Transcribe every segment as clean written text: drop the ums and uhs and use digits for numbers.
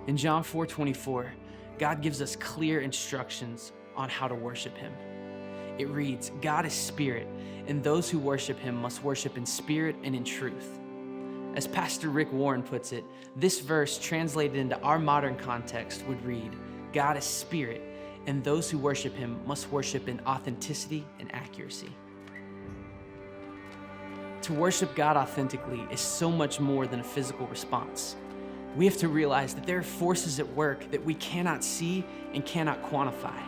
In John 4:24, God gives us clear instructions on how to worship him. It reads, "God is spirit, and those who worship him must worship in spirit and in truth." As Pastor Rick Warren puts it, this verse translated into our modern context would read, "God is spirit, and those who worship him must worship in authenticity and accuracy." To worship God authentically is so much more than a physical response. We have to realize that there are forces at work that we cannot see and cannot quantify,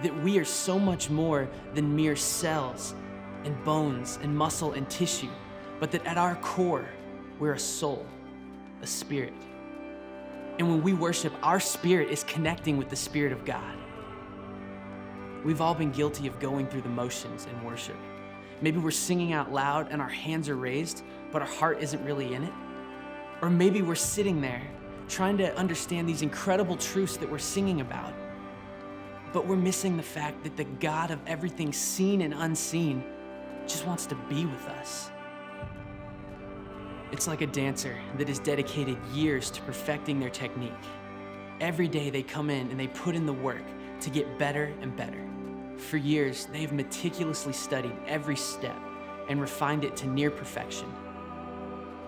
that we are so much more than mere cells and bones and muscle and tissue, but that at our core, we're a soul, a spirit. And when we worship, our spirit is connecting with the Spirit of God. We've all been guilty of going through the motions in worship. Maybe we're singing out loud and our hands are raised, but our heart isn't really in it. Or maybe we're sitting there trying to understand these incredible truths that we're singing about, but we're missing the fact that the God of everything seen and unseen just wants to be with us. It's like a dancer that has dedicated years to perfecting their technique. Every day they come in and they put in the work to get better and better. For years, they've meticulously studied every step and refined it to near perfection.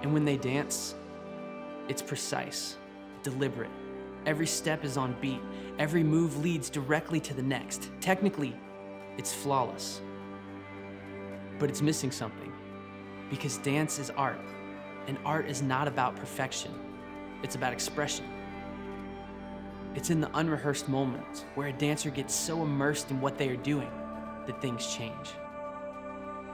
And when they dance, it's precise, deliberate. Every step is on beat. Every move leads directly to the next. Technically, it's flawless. But it's missing something, because dance is art, and art is not about perfection. It's about expression. It's in the unrehearsed moments where a dancer gets so immersed in what they are doing that things change.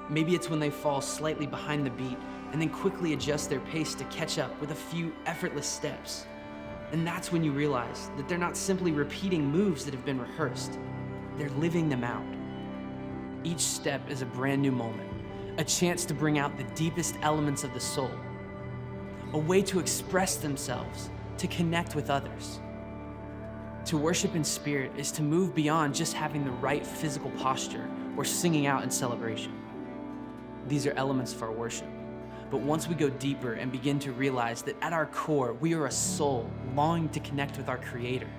Maybe it's when they fall slightly behind the beat and then quickly adjust their pace to catch up with a few effortless steps. And that's when you realize that they're not simply repeating moves that have been rehearsed, they're living them out. Each step is a brand new moment, a chance to bring out the deepest elements of the soul, a way to express themselves, to connect with others. To worship in spirit is to move beyond just having the right physical posture or singing out in celebration. These are elements of our worship. But once we go deeper and begin to realize that at our core, we are a soul longing to connect with our Creator,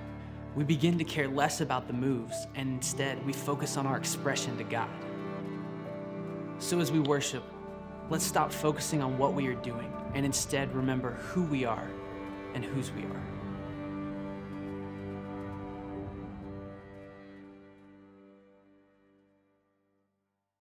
we begin to care less about the moves, and instead we focus on our expression to God. So as we worship, let's stop focusing on what we are doing and instead remember who we are and whose we are.